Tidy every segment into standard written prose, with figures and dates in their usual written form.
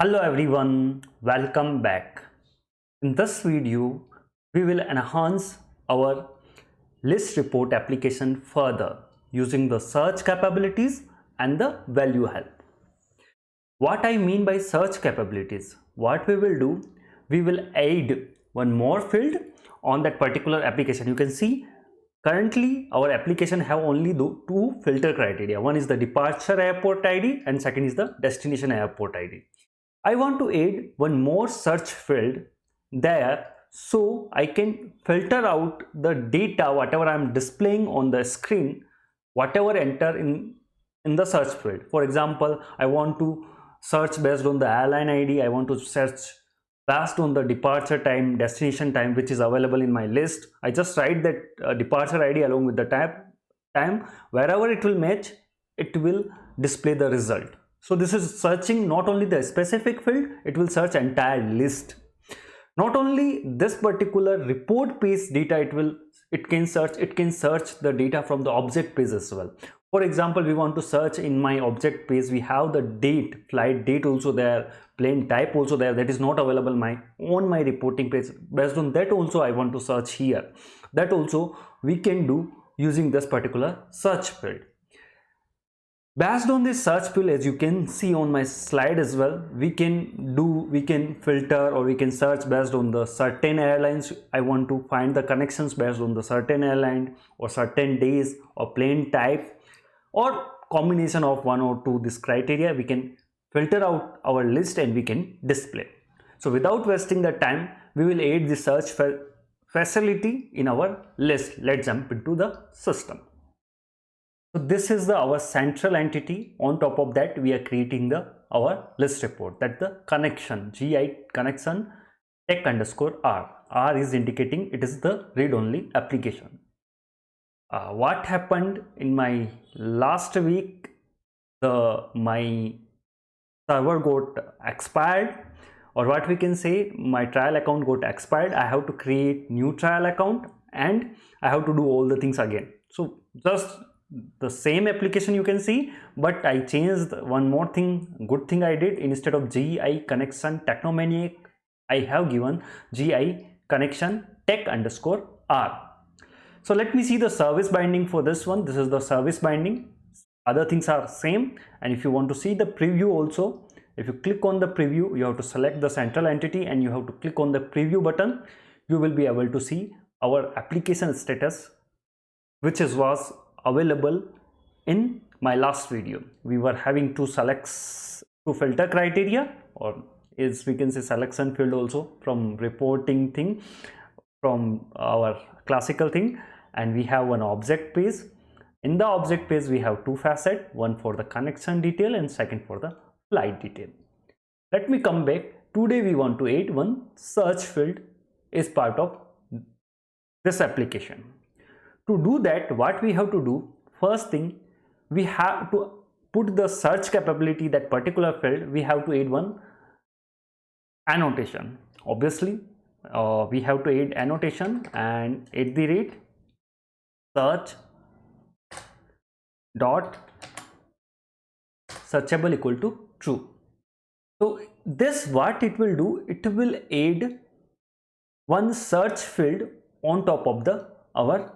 Hello everyone, welcome back. In this video, we will enhance our list report application further using the search capabilities and the value help. What I mean by search capabilities, what we will do, we will add one more field on that particular application. You can see currently our application have only two filter criteria. One is the departure airport ID and second is the destination airport ID. I want to add one more search field there so I can filter out the data whatever I am displaying on the screen, whatever enter in the search field. For example, I want to search based on the airline ID, I want to search based on the departure time, destination time which is available in my list. I just write that departure ID along with the time, wherever it will match, it will display the result. So this is searching not only the specific field, it will search entire list. Not only this particular report page data, it can search the data from the object page as well. For example, we want to search in my object page, we have the date, flight date also there, plane type also there, that is not available on my reporting page. Based on that also I want to search here. That also we can do using this particular search field. Based on this search field, as you can see on my slide as well, we can filter or we can search based on the certain airlines. I want to find the connections based on the certain airline or certain days or plane type or combination of one or two this criteria. We can filter out our list and we can display. So without wasting the time, we will add the search facility in our list. Let's jump into the system. So this is our central entity. On top of that, we are creating our list report, that the connection, GI connection tech underscore R. R is indicating it is the read-only application. What happened in my last week, my server got expired, or what we can say, my trial account got expired. I have to create new trial account and I have to do all the things again. So just the same application you can see, but I changed one more thing. Good thing I did, instead of GI connection Technomaniac, I have given GI connection tech underscore R. So let me see the service binding for this one. This is the service binding. Other things are same. And if you want to see the preview also, if you click on the preview, you have to select the central entity and you have to click on the preview button. You will be able to see our application status, which was available in my last video. We were having two filter criteria, or as we can say selection field also from reporting thing, from our classical thing, and we have one object page. In the object page we have two facets, one for the connection detail and second for the flight detail. Let me come back. Today we want to add one search field as part of this application. To do that, what we have to do, first thing, we have to put the search capability, that particular field, we have to add one annotation. Obviously, we have to add annotation and @search dot searchable equal to true. So this, what it will do, it will add one search field on top of our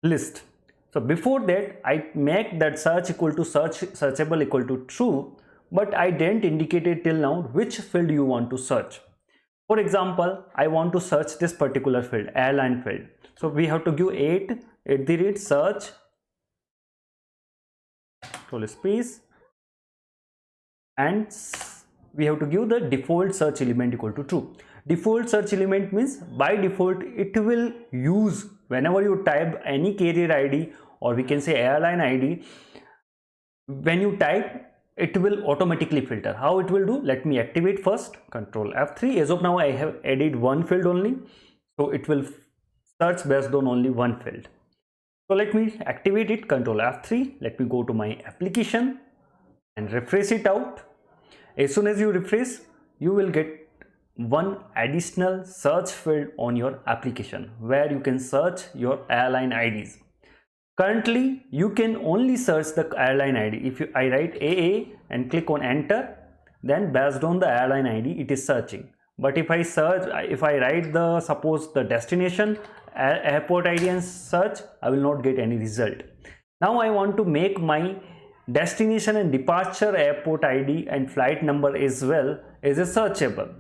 list. So before that, I make that search equal to searchable equal to true, but I didn't indicate it till now which field you want to search. For example, I want to search this particular field, airline field. So we have to give @search space, and we have to give the default search element equal to true. Default search element means by default it will use, whenever you type any carrier ID or we can say airline ID, when you type it will automatically filter. How it will do? Let me activate first. Control F3. As of now I have added one field only, so it will search based on only one field. So let me activate it. Control F3. Let me go to my application and refresh it out. As soon as you refresh, you will get one additional search field on your application where you can search your airline IDs. Currently, you can only search the airline ID. If I write AA and click on enter, then based on the airline ID it is searching. But if I search, if I write the suppose the destination airport ID and search, I will not get any result. Now I want to make my destination and departure airport ID and flight number as well as a searchable.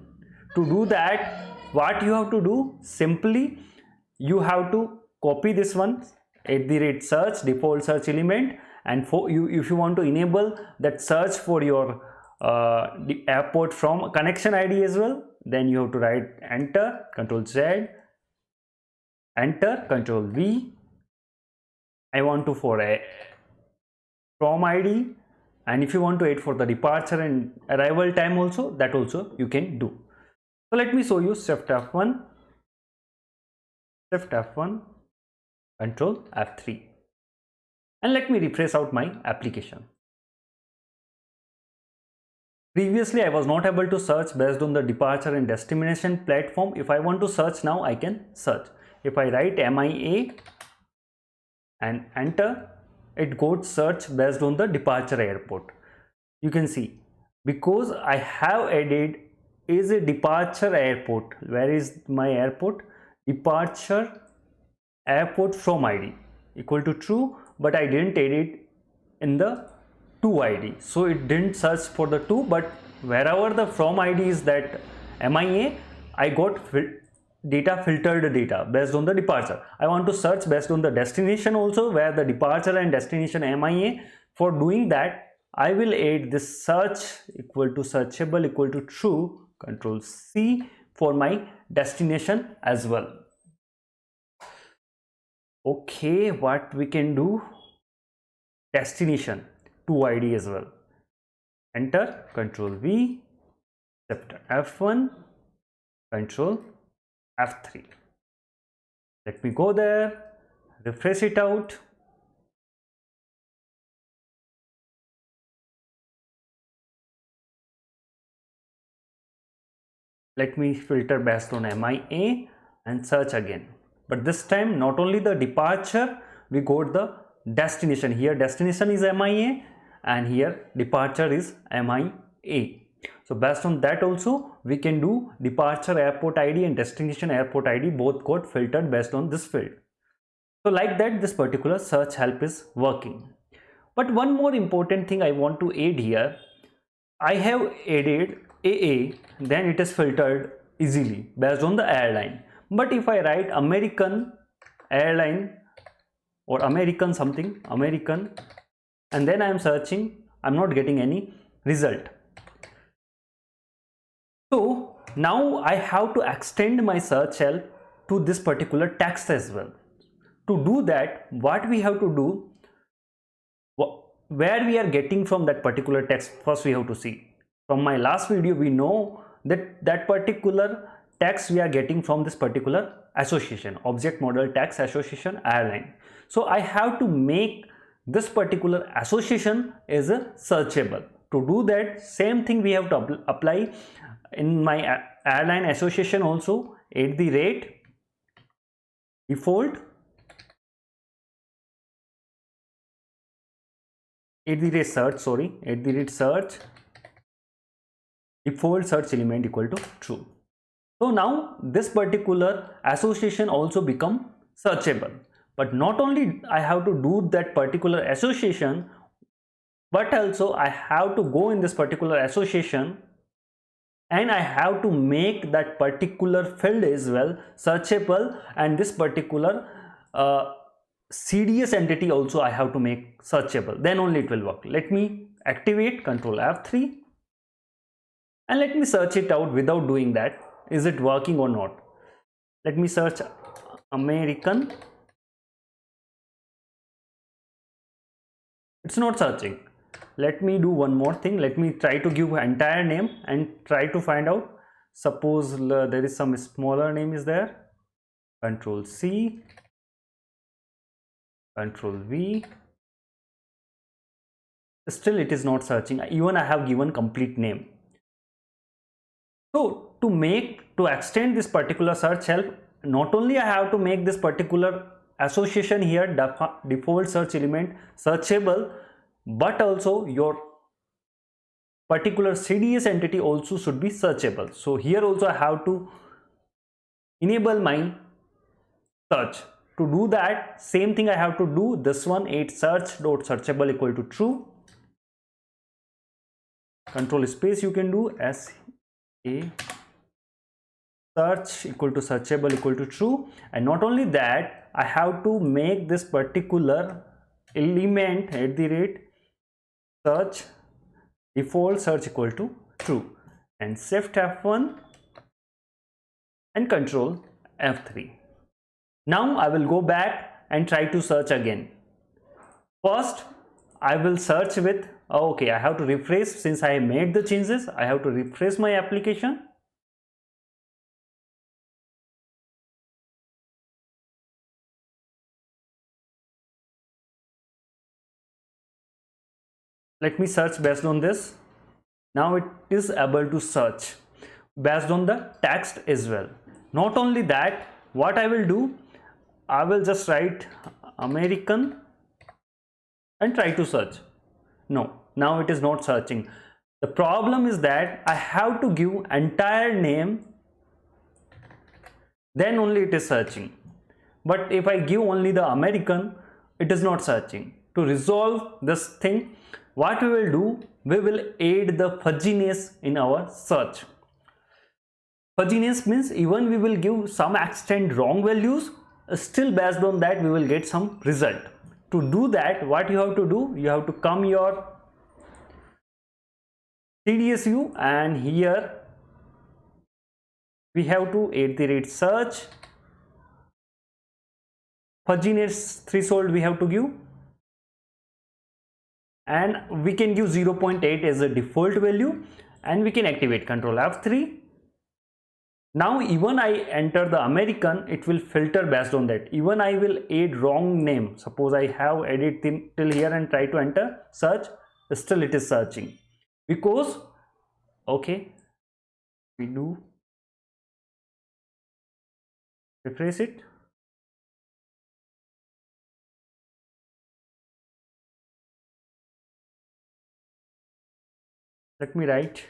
To do that, what you have to do, simply you have to copy this one @search default search element, and for you, if you want to enable that search for your the airport from connection ID as well, then you have to write enter, Control Z, enter, Control V. I want to for a from ID, and if you want to add for the departure and arrival time also, that also you can do. So let me show you Shift F1, Control F3, and let me refresh out my application. Previously I was not able to search based on the departure and destination platform. If I want to search now, I can search. If I write MIA and enter, it goes search based on the departure airport. You can see, because I have added is a departure airport. Where is my airport? Departure airport from ID equal to true, but I didn't add it in the to ID, so it didn't search for the to, but wherever the from ID is that MIA, I got data filtered data based on the departure. I want to search based on the destination also, where the departure and destination MIA. For doing that, I will add this search equal to searchable equal to true, Control C, for my destination as well. Okay, what we can do, destination to ID as well. Enter, Control V, Shift F1, Control F3. Let me go there, refresh it out. Let me filter based on MIA and search again. But this time not only the departure, we got the destination. Here destination is MIA and here departure is MIA. So based on that also we can do departure airport ID and destination airport ID, both got filtered based on this field. So like that, this particular search help is working. But one more important thing I want to add here, I have added AA, then it is filtered easily based on the airline. But if I write American airline or American something, American, and then I am searching, I am not getting any result. So now I have to extend my search help to this particular text as well. To do that, what we have to do, where we are getting from that particular text, first we have to see. From my last video, we know that that particular text we are getting from this particular association, object model text association airline. So I have to make this particular association as a searchable. To do that, same thing we have to apply in my airline association also, @default search default search element equal to true. So now this particular association also become searchable. But not only I have to do that particular association, but also I have to go in this particular association and I have to make that particular field as well searchable, and this particular CDS entity also I have to make searchable, then only it will work. Let me activate Control F3 and let me search it out without doing that. Is it working or not? Let me search American. It's not searching. Let me do one more thing. Let me try to give entire name and try to find out. Suppose there is some smaller name is there. Control C, Control V. Still it is not searching. Even I have given complete name. So to extend this particular search help, not only I have to make this particular association here default search element searchable, but also your particular CDS entity also should be searchable. So here also I have to enable my search. To do that, same thing I have to do this one, 8 search.searchable equal to true. Control space you can do as a search equal to searchable equal to true. And not only that, I have to make this particular element at the rate search default search equal to true, and shift F1 and control F3. Now I will go back and try to search again. First I will search with, okay, I have to refresh since I made the changes. I have to refresh my application. Let me search based on this. Now it is able to search based on the text as well. Not only that, what I will do, I will just write American and try to search. No, now it is not searching. The problem is that I have to give entire name, then only it is searching. But if I give only the American, it is not searching. To resolve this thing, what we will do, we will add the fuzziness in our search. Fuzziness means even we will give some extent wrong values, still based on that we will get some result. To do that, what you have to do, you have to come your CDS view, and here we have to add the rate search. Fuzziness threshold we have to give, and we can give 0.8 as a default value, and we can activate control F3. Now even I enter the American, it will filter based on that. Even I will add wrong name, suppose I have added till here and try to enter search, still it is searching, because okay, we do refresh it. Let me write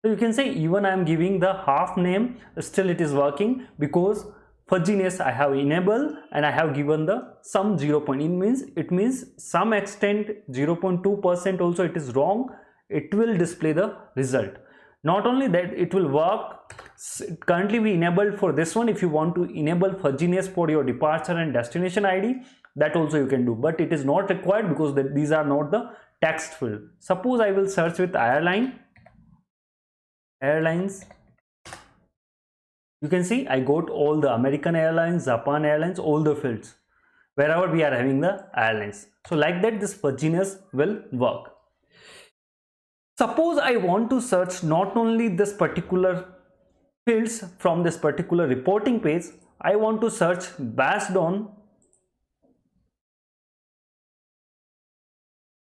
so you can say even I am giving the half name, still it is working, because fuzziness I have enabled and I have given the some 0. It means some extent 0.2% also it is wrong, it will display the result. Not only that, it will work. Currently we enabled for this one. If you want to enable fuzziness for your departure and destination ID, that also you can do, but it is not required because these are not the text field. Suppose I will search with airlines. You can see I got all the American Airlines, Japan Airlines, all the fields wherever we are having the airlines. So like that this fuzziness will work. Suppose I want to search not only this particular fields from this particular reporting page, I want to search based on,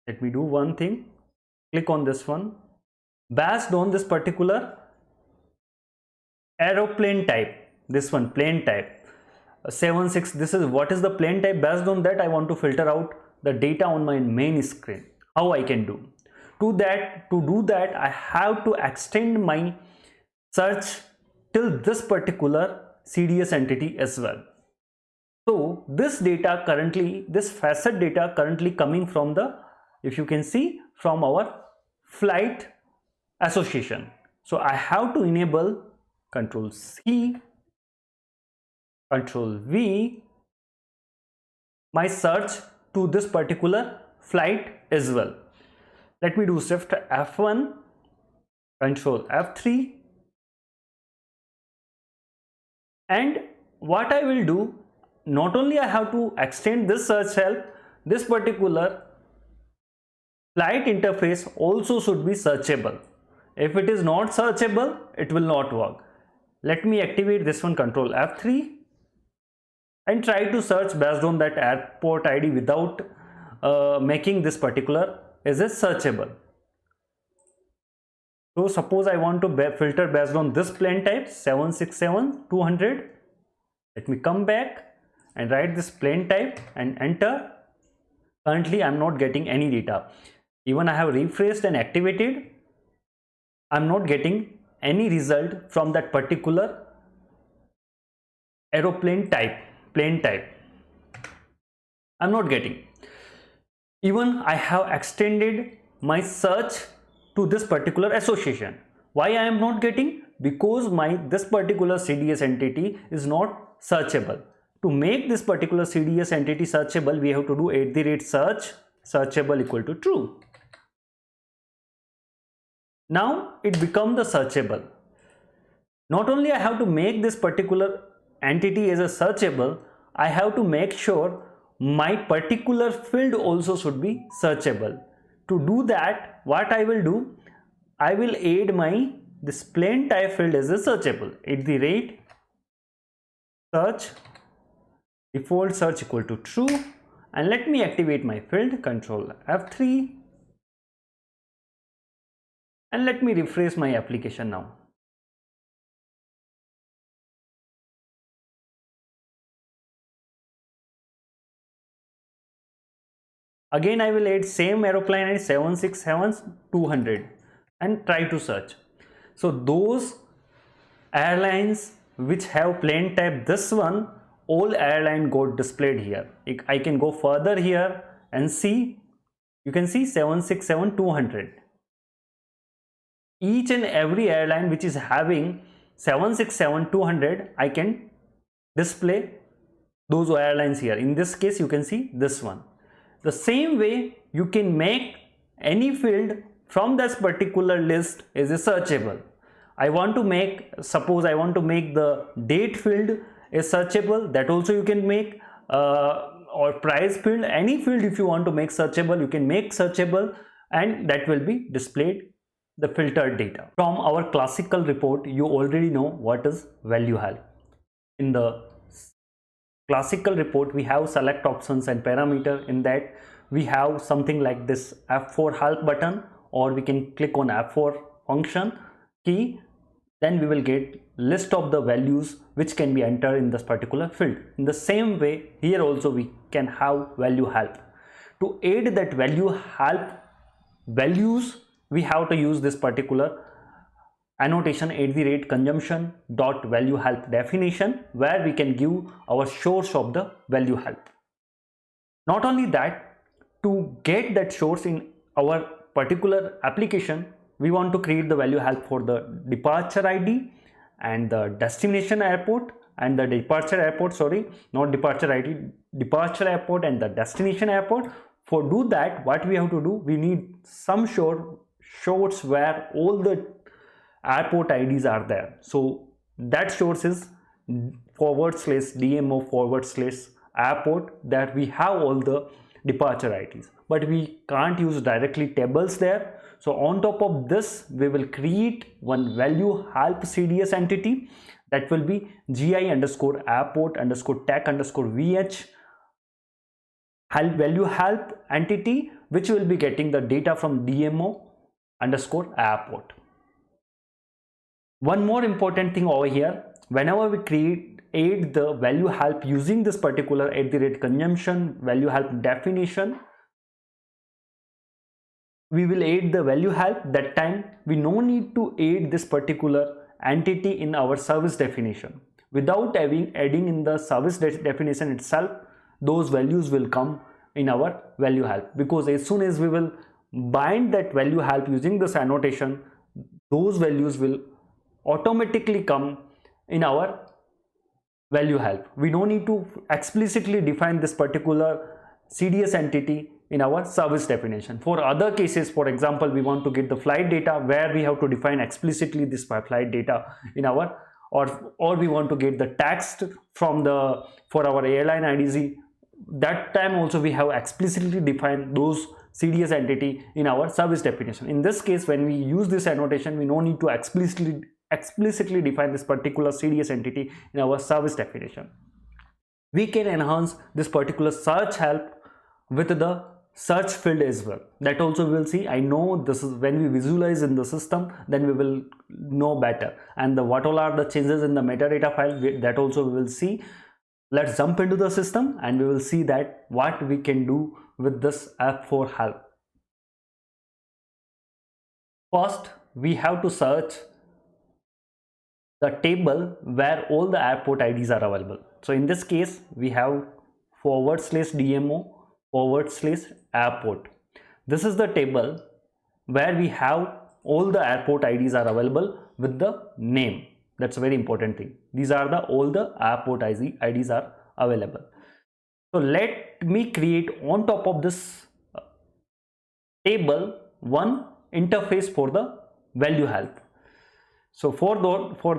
let me do one thing, click on this one, based on this particular aeroplane type, this one plane type 76, this is what is the plane type. Based on that I want to filter out the data on my main screen. How I can do? To do that I have to extend my search till this particular CDS entity as well. So this data currently, this facet data currently coming from the, if you can see, from our flight association. So I have to enable Control C, Control V, my search to this particular flight as well. Let me do Shift F1, Control F3, and what I will do, not only I have to extend this search help, this particular flight interface also should be searchable. If it is not searchable, it will not work. Let me activate this one, Control F3, and try to search based on that airport ID without making this particular as a searchable. So suppose I want to filter based on this plane type 767-200. Let me come back and write this plain type and enter. Currently I'm not getting any data. Even I have refreshed and activated, I'm not getting any result from that particular aeroplane type, plain type. I'm not getting. Even I have extended my search to this particular association. Why I am not getting? Because this particular CDS entity is not searchable. To make this particular CDS entity searchable, we have to do @search searchable equal to true. Now it becomes the searchable. Not only I have to make this particular entity as a searchable, I have to make sure my particular field also should be searchable. To do that, what I will do, I will add this plain type field as a searchable. @search default search equal to true, and let me activate my field, Control F3, and let me refresh my application now. Again I will add same aeroplane ID 767-200 and try to search. So those airlines which have plain type, this one, all airline got displayed here. I can go further here and see, you can see 767-200. Each and every airline which is having 767-200, I can display those airlines here. In this case you can see this one. The same way you can make any field from this particular list as a searchable. I want to make, suppose I want to make the date field a searchable, that also you can make, or price field, any field if you want to make searchable, you can make searchable, and that will be displayed the filtered data. From our classical report, you already know what is value help. In the classical report, we have select options and parameter. In that we have something like this F4 help button, or we can click on F4 function key, then we will get list of the values which can be entered in this particular field. In the same way, here also we can have value help. To add that value help values, we have to use this particular annotation @consumption.value help definition, where we can give our source of the value help. Not only that, to get that source in our particular application, we want to create the value help for the departure ID and the destination airport and the departure airport, sorry, not departure ID, departure airport and the destination airport. For do that, what we have to do, we need some source where all the airport IDs are there. So that source is /DMO/airport, that we have all the departure IDs, but we can't use directly tables there. So on top of this, we will create one value help CDS entity that will be GI_airport_tech_VH value help entity, which will be getting the data from DMO_airport. One more important thing over here, whenever we add the value help using this particular @consumption value help definition, we will add the value help. That time we no need to add this particular entity in our service definition. Without adding in the service definition itself, those values will come in our value help, because as soon as we will bind that value help using this annotation, those values will automatically come in our value help. We don't need to explicitly define this particular CDS entity in our service definition. For other cases, for example, we want to get the flight data, where we have to define explicitly this flight data in our, or we want to get the text from for our airline IDC, that time also we have explicitly defined those CDS entity in our service definition. In this case, when we use this annotation, we no need to explicitly define this particular CDS entity in our service definition. We can enhance this particular search help with the search field as well. That also we will see. I know this is when we visualize in the system, then we will know better. And what all are the changes in the metadata file, that also we will see. Let's jump into the system and we will see that what we can do with this F4 help. First, we have to search the table where all the airport IDs are available. So in this case, we have /DMO/airport. This is the table where we have all the airport IDs are available with the name. That's a very important thing. These are all the airport IDs are available. So let me create on top of this table one interface for the value help. So for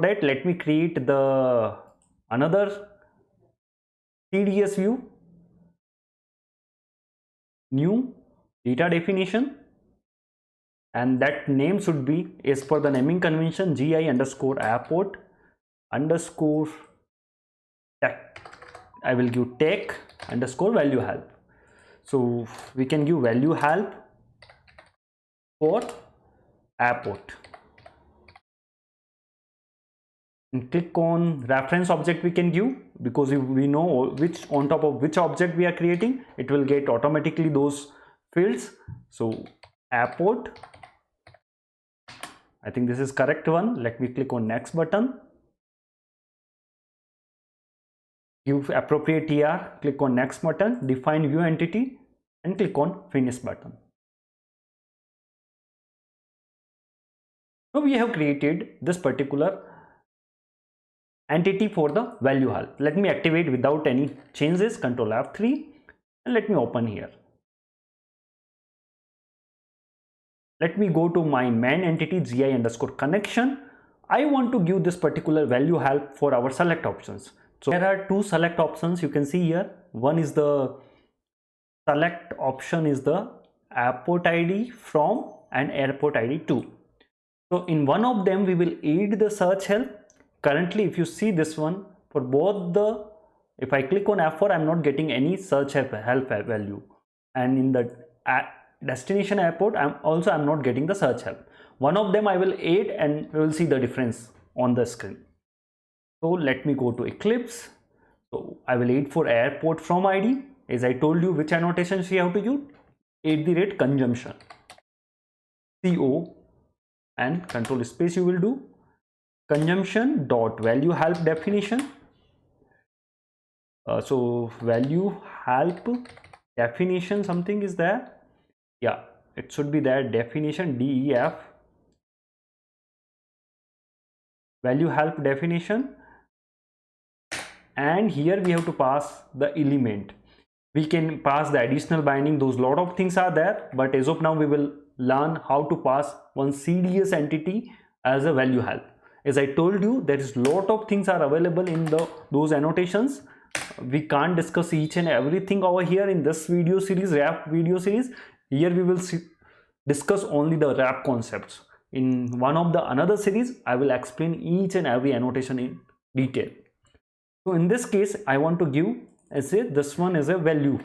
that, let me create another CDS view, new data definition, and that name should be as per the naming convention GI_airport_ tech. I will give tech_value help. So we can give value help for airport and click on reference object. We can give, because if we know which on top of which object we are creating, it will get automatically those fields. So airport, I think this is correct one. Let me click on next button, give appropriate TR, click on next button, define view entity and click on finish button. So we have created this particular entity for the value help. Let me activate without any changes, Control F3, and let me open here. Let me go to my main entity GI_connection. I want to give this particular value help for our select options. So there are two select options you can see here. One is the select option is the airport ID from and airport ID to. So in one of them we will add the search help. Currently, if you see this one, for both if I click on F4, I'm not getting any search help value, and in the destination airport, I'm not getting the search help. One of them I will add and we will see the difference on the screen. So let me go to Eclipse. So I will add for airport from ID. As I told you, which annotations we have to use? @consumption, CO and control space you will do. Consumption dot value help definition. So value help definition, something is there. Yeah, it should be there. Definition DEF, value help definition, and here we have to pass the element. We can pass the additional binding. Those lot of things are there, but as of now we will learn how to pass one CDS entity as a value help. As I told you, there is lot of things are available in those annotations. We can't discuss each and everything over here in this video series, RAP video series. Here we will discuss only the RAP concepts. In one of the another series, I will explain each and every annotation in detail. So in this case, I want to give as this one is a value.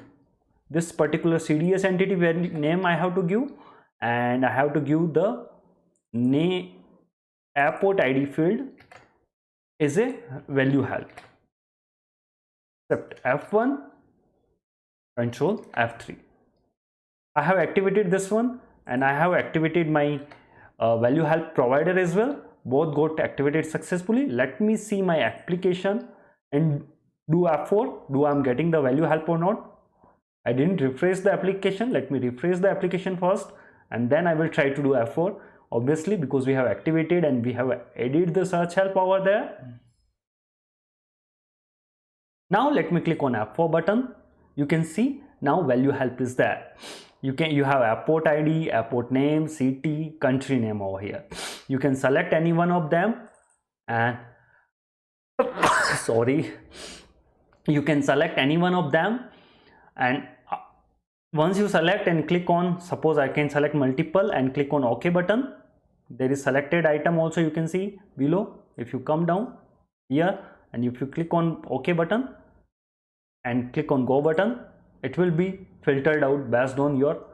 This particular CDS entity name I have to give, and I have to give the name airport ID field is a value help. Except F1, Control F3. I have activated this one and I have activated my value help provider as well. Both got activated successfully. Let me see my application and do F4. Do I'm getting the value help or not? I didn't refresh the application. Let me refresh the application first and then I will try to do F4. Obviously, because we have activated and we have added the search help over there. Now let me click on F4 button. You can see now value help is there. You have airport ID, airport name, city, country name over here. You can select any one of them and sorry, you can select any one of them, and once you select and click on, suppose I can select multiple and click on OK button. There is selected item also you can see below. If you come down here and if you click on OK button and click on Go button, it will be filtered out based on your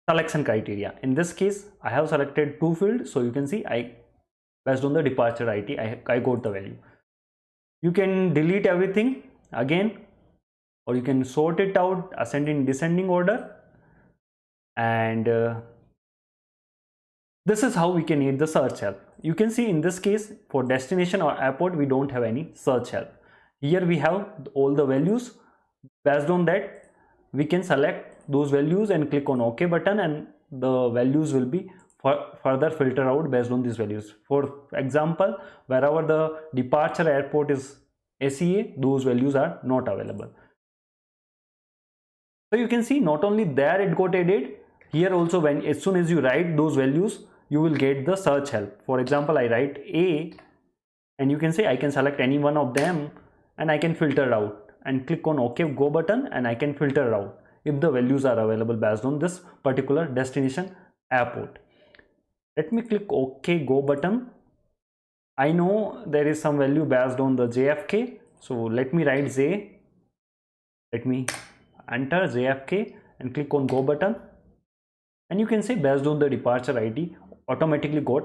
selection criteria. In this case, I have selected 2 fields, so you can see based on the departure IT, I got the value. You can delete everything again, or you can sort it out ascending descending order. And this is how we can aid the search help. You can see in this case for destination or airport we don't have any search help. Here we have all the values. Based on that we can select those values and click on OK button, and the values will be further filter out based on these values. For example, wherever the departure airport is SEA, those values are not available. So you can see not only there it got added, here also when as soon as you write those values you will get the search help. For example, I write A, and you can say I can select any one of them and I can filter out and click on OK go button, and I can filter out if the values are available based on this particular destination airport. Let me click OK go button. I know there is some value based on the JFK, so let me write J. Let me enter JFK and click on go button, and you can say based on the departure ID automatically got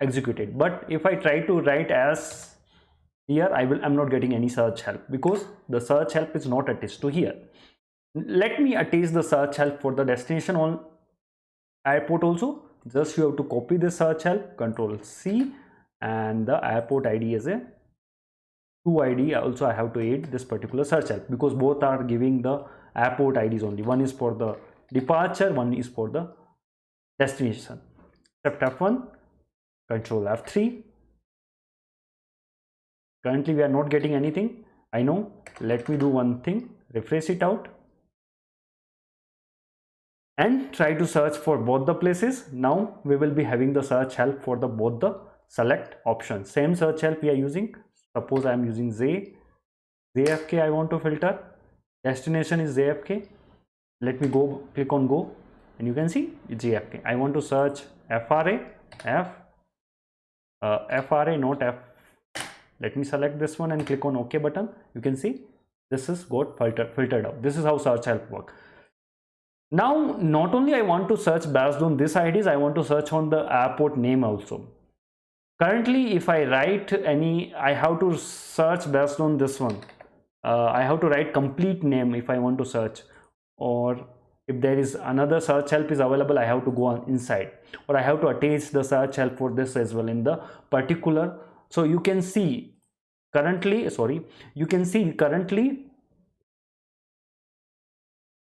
executed. But if I try to write as here, I'm not getting any search help because the search help is not attached to here. Let me attach the search help for the destination on airport also. Just you have to copy the search help, Control C, and the airport ID is a 2 ID. Also I have to add this particular search help because both are giving the airport IDs only. One is for the departure, one is for the destination. Except F1, Control F3. Currently we are not getting anything, I know. Let me do one thing, refresh it out and try to search for both the places. Now we will be having the search help for the both the select options. Same search help we are using. Suppose I am using JFK, I want to filter. Destination is JFK. Let me go, click on go, and you can see JFK. I want to search FRA, FRA, not F. Let me select this one and click on OK button. You can see this is got filtered out. This is how search help work. Now not only I want to search based on this IDs, I want to search on the airport name also. Currently if I write any, I have to search based on this one. I have to write complete name if I want to search, or if there is another search help is available, I have to go on inside, or I have to attach the search help for this as well in the particular. So you can see currently,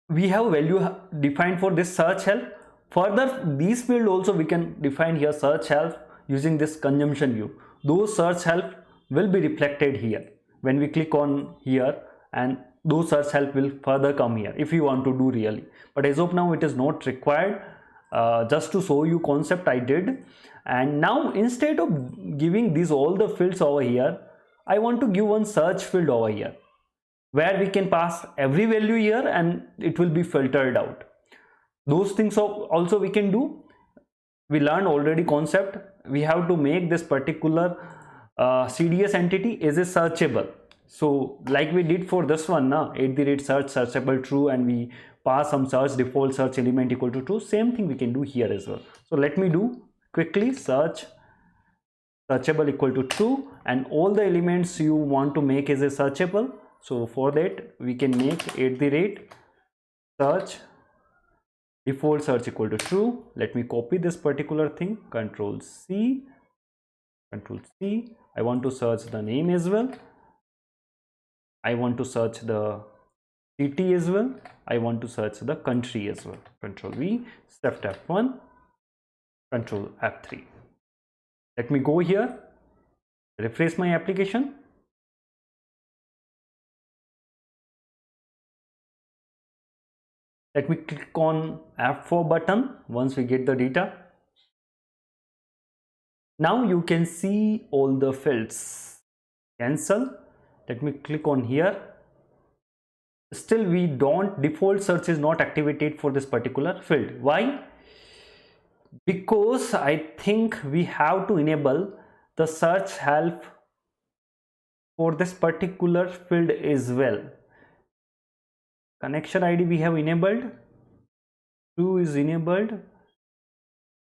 we have value defined for this search help. Further, these field also we can define here search help using this consumption view. Those search help will be reflected here when we click on here, and those search help will further come here if you want to do really. But as of now it is not required. Just to show you concept I did. And now instead of giving these all the fields over here, I want to give one search field over here where we can pass every value here and it will be filtered out. Those things also we can do. We learned already concept. We have to make this particular CDS entity is a searchable. So like we did for this one, @search searchable true, and we pass some search default search element equal to true. Same thing we can do here as well. So let me do quickly search searchable equal to true, and all the elements you want to make is a searchable. So for that we can make @search default search equal to true. Let me copy this particular thing, Control C. I want to search the name as well. I want to search the city as well. I want to search the country as well. Control V, Shift F1, Control F3. Let me go here, refresh my application. Let me click on F4 button once we get the data. Now you can see all the fields. Cancel. Let me click on here. Still we don't, default search is not activated for this particular field. Why? Because I think we have to enable the search help for this particular field as well. Connection ID we have enabled, true is enabled,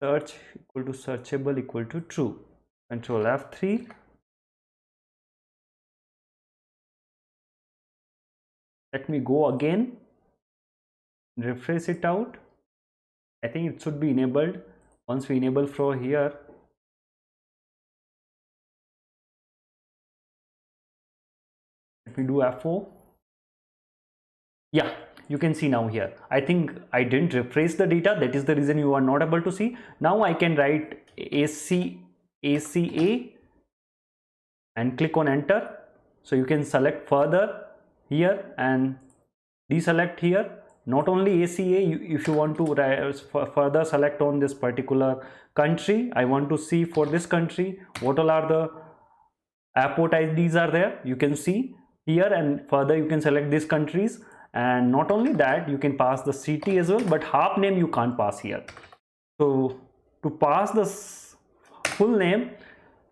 search equal to searchable equal to true. Control F3. Let me go again, refresh it out. I think it should be enabled. Once we enable from here, let me do F4. Yeah, you can see now here. I think I didn't refresh the data. That is the reason you are not able to see. Now I can write ACA and click on enter. So you can select further here and deselect here. Not only ACA, if you want to further select on this particular country, I want to see for this country what all are the airport IDs are there. You can see here, and further you can select these countries. And not only that, you can pass the city as well, but half name you can't pass here. So to pass the full name,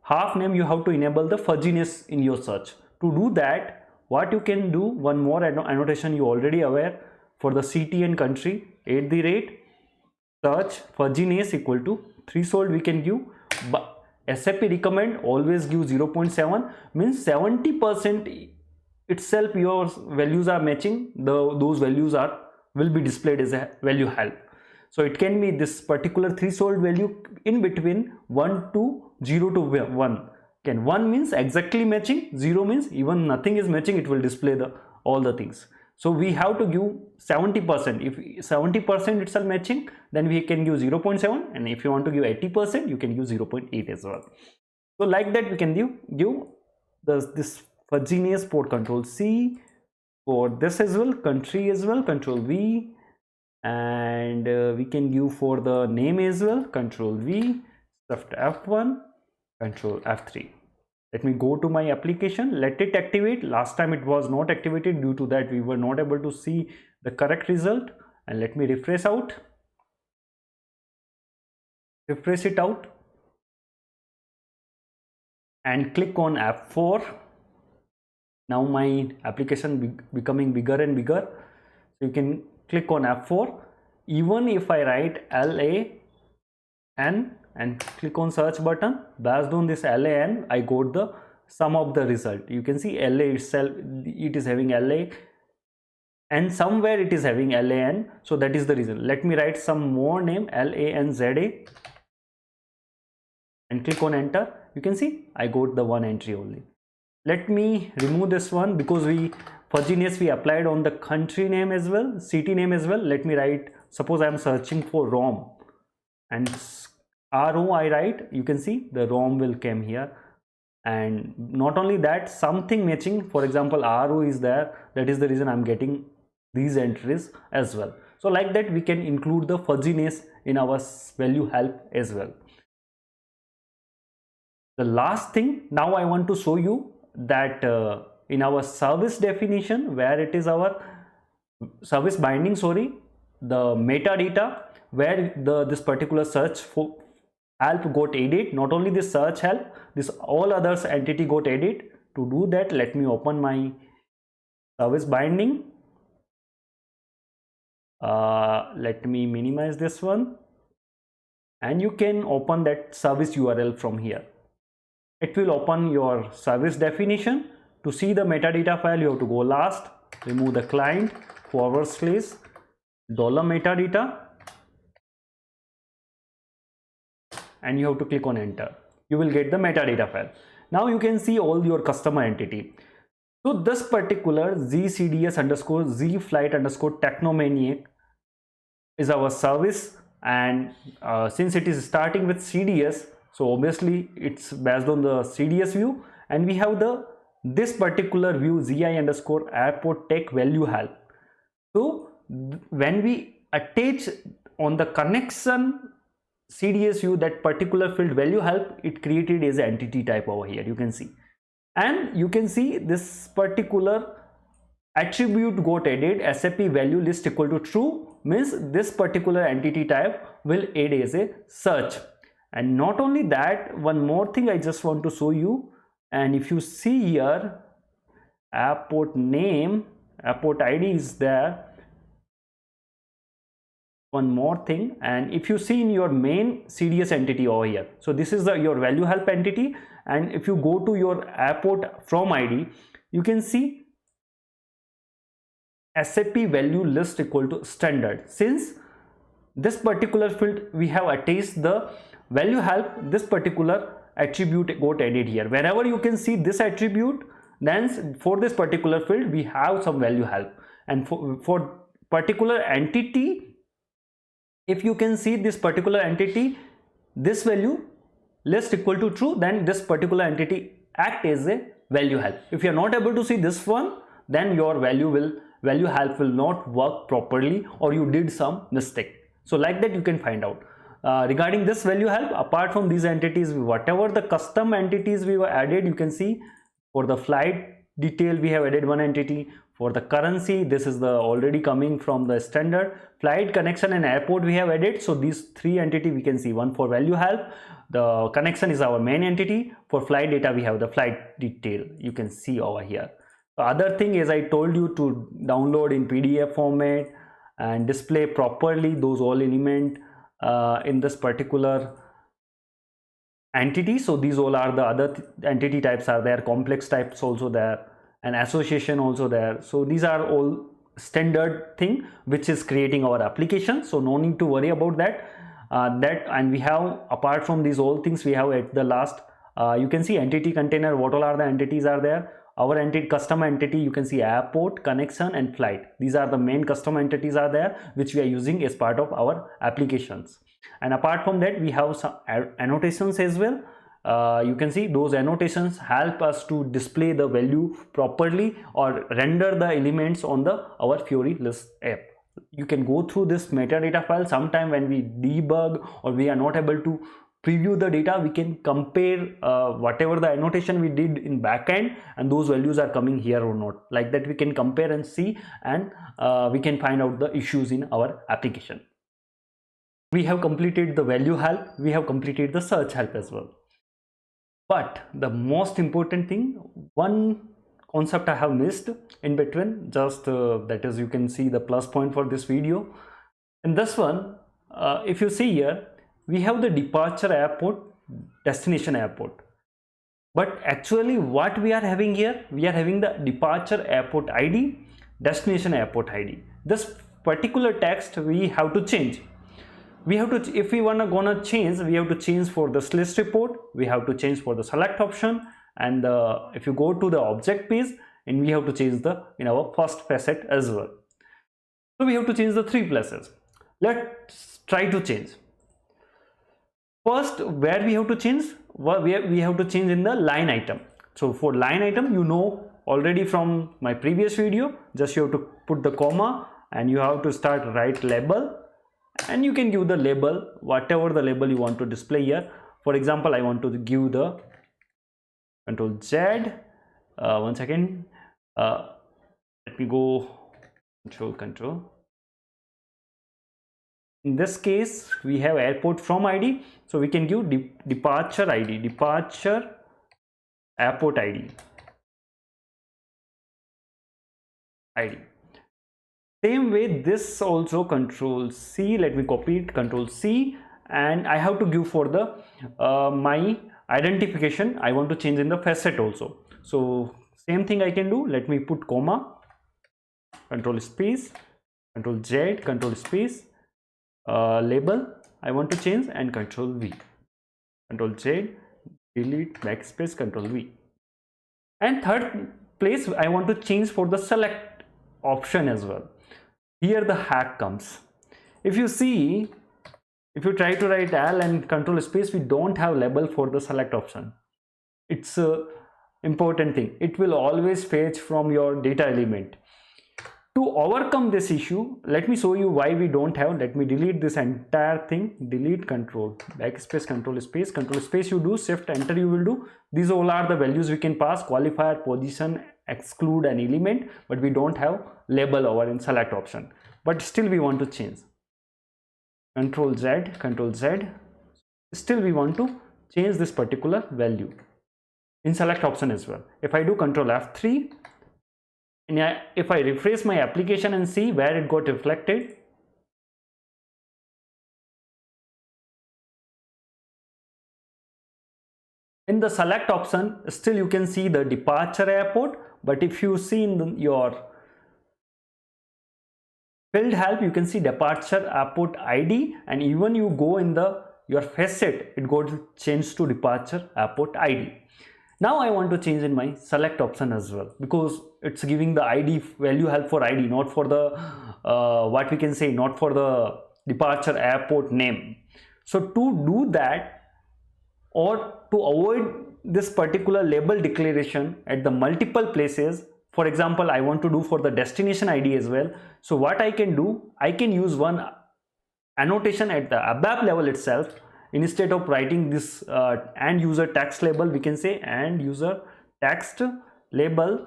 half name, you have to enable the fuzziness in your search. To do that, what you can do, one more annotation you already aware, for the city and country, @search fuzziness equal to threshold we can give, but SAP recommend always give 0.7, means 70% itself your values are matching, those values will be displayed as a value help. So it can be this particular threshold value in between 1 to 0 to 1. Can 1 means exactly matching, 0 means even nothing is matching, it will display all the things. So we have to give 70%. If 70% itself matching, then we can give 0.7, and if you want to give 80%, you can give 0.8 as well. So like that we can give this fuzziness port control C for this as well, country as well, control V, and we can give for the name as well, control V, shift F1, control F3. Let me go to my application, let it activate. Last time it was not activated, due to that we were not able to see the correct result. And let me refresh it out and click on F4. Now my application becoming bigger and bigger. So you can click on F4. Even if I write LAN and click on search button, based on this LAN, I got the sum of the result. You can see LA itself, it is having LA, and somewhere it is having LAN. So that is the reason. Let me write some more name, LANZA, and click on enter. You can see I got the one entry only. Let me remove this one, because fuzziness we applied on the country name as well, city name as well. Let me write, suppose I am searching for ROM, and RO I write, you can see the ROM will come here. And not only that, something matching, for example RO is there, that is the reason I'm getting these entries as well. So like that we can include the fuzziness in our value help as well. The last thing, now I want to show you that in our service definition, where it is our service binding, the metadata, where this particular search for help got added. Not only this search help, this all others entity got added. To do that, let me open my service binding. Let me minimize this one, and you can open that service URL from here. It will open your service definition. To see the metadata file, you have to go last, remove the client, $metadata, and you have to click on enter. You will get the metadata file. Now you can see all your customer entity. So this particular ZCDS_Z flight Technomaniac is our service, and since it is starting with CDS, so obviously it's based on the CDS view, and we have this particular view ZI_airport tech value help. So when we attach on the connection CDS view that particular field value help, it created as an entity type over here, you can see. And you can see this particular attribute got added, SAP value list equal to true, means this particular entity type will add as a search. And not only that, one more thing I just want to show you. And if you see here, airport name, airport ID is there. One more thing, and if you see in your main CDS entity over here, so this is your value help entity, and if you go to your airport from ID, you can see SAP value list equal to standard. Since this particular field we have attached the value help, this particular attribute got added here. Wherever you can see this attribute, then for this particular field we have some value help, and for particular entity, if you can see this particular entity, this value list equal to true, then this particular entity act as a value help. If you are not able to see this one, then your value help will not work properly, or you did some mistake. So like that you can find out. Regarding this value help, apart from these entities, whatever the custom entities we were added, you can see for the flight detail we have added one entity. For the currency, this is the already coming from the standard. Flight, connection and airport we have added. So these three entity we can see. One for value help, the connection is our main entity. For flight data we have the flight detail, you can see over here. The other thing is, I told you to download in PDF format and display properly those all element in this particular entity. So these all are the other entity types are there, complex types also there, and association also there. So these are all standard thing which is creating our application, so no need to worry about that. And we have, apart from these all things, we have at the last you can see entity container, what all are the entities are there. Our entity, custom entity, you can see airport, connection and flight. These are the main custom entities are there which we are using as part of our applications. And apart from that, we have some annotations as well. You can see those annotations help us to display the value properly or render the elements on our Fiori List app. You can go through this metadata file. Sometime when we debug or we are not able to preview the data, we can compare whatever the annotation we did in backend and those values are coming here or not. Like that we can compare and see, and we can find out the issues in our application. We have completed the value help, we have completed the search help as well. But the most important thing, one concept I have missed in between, just that is, you can see the plus point for this video. In this one, if you see here, we have the departure airport, destination airport. But actually what we are having here, we are having the departure airport ID, destination airport ID. This particular text we have to change. We have to, if we gonna change, we have to change for this list report, we have to change for the select option, and if you go to the object page, and we have to change in our first facet as well. So we have to change the three places. Let's try to change. First, where we have to change, we have to change in the line item. So for line item, you know already from my previous video, just you have to put the comma and you have to start write label, and you can give the label, whatever the label you want to display here. For example, I want to give the Control Z, one second, let me go control. In this case, we have airport from ID, so we can give departure ID, departure airport ID. Same way, this also Control C, let me copy it, Control C, and I have to give for the my identification, I want to change in the facet also. So same thing I can do, let me put comma, Control space, Control Z, Control space, label I want to change, and Control V, Control Z, delete, backspace, Control V. And third place, I want to change for the select option as well. Here the hack comes. If you see, if you try to write L and Control space, we don't have label for the select option. It's a important thing. It will always fetch from your data element. To overcome this issue, let me show you why we don't have. Let me delete this entire thing, delete, Control, backspace, Control space, you do, Shift Enter you will do. These all are the values we can pass, qualifier, position, exclude an element, but we don't have label over in select option. But still we want to change. Control Z, still we want to change this particular value in select option as well. If I do Control F3, and if I refresh my application and see where it got reflected, in the select option, still you can see the departure airport, but if you see in your Field help, you can see departure airport ID, and even you go in your facet, it got changed to departure airport ID. Now I want to change in my select option as well, because it's giving the ID value help for ID, not for the what we can say, not for the departure airport name. So to do that, or to avoid this particular label declaration at the multiple places, for example, I want to do for the destination ID as well. So what I can do, I can use one annotation at the ABAP level itself. Instead of writing this end user text label, we can say end user text label,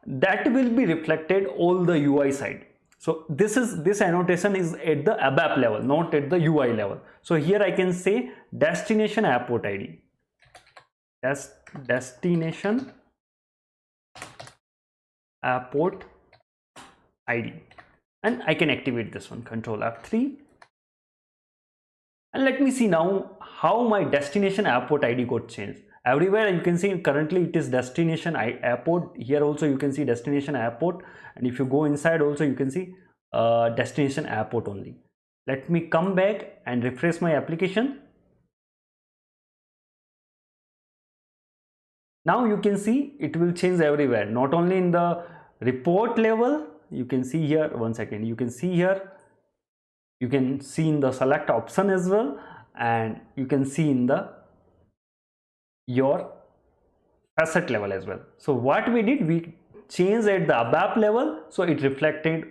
that will be reflected all the UI side. So this annotation is at the ABAP level, not at the UI level. So here I can say destination airport ID, destination airport ID, and I can activate this one, Control F3. And let me see now how my destination airport ID got changed. Everywhere you can see currently it is destination airport. Here also you can see destination airport, and if you go inside also you can see destination airport only. Let me come back and refresh my application. Now you can see it will change everywhere, not only in the report level. You can see here, one second, you can see here, you can see in the select option as well, and you can see in your facet level as well. So what we did, we changed at the ABAP level, so it reflected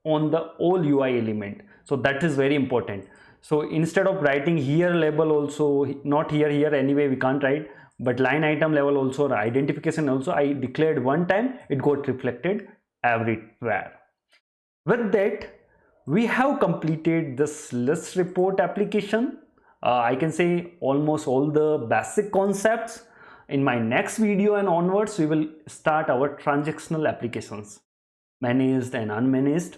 on the all UI element. So that is very important. So instead of writing here label also, not here anyway we can't write, but line item level also, or identification also, I declared one time, it got reflected everywhere. With that, we have completed this list report application. I can say almost all the basic concepts. In my next video and onwards, we will start our transactional applications, managed and unmanaged.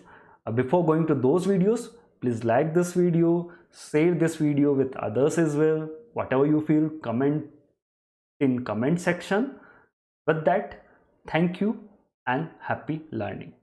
Before going to those videos, please like this video, share this video with others as well. Whatever you feel, comment in comment section. With that, thank you and happy learning.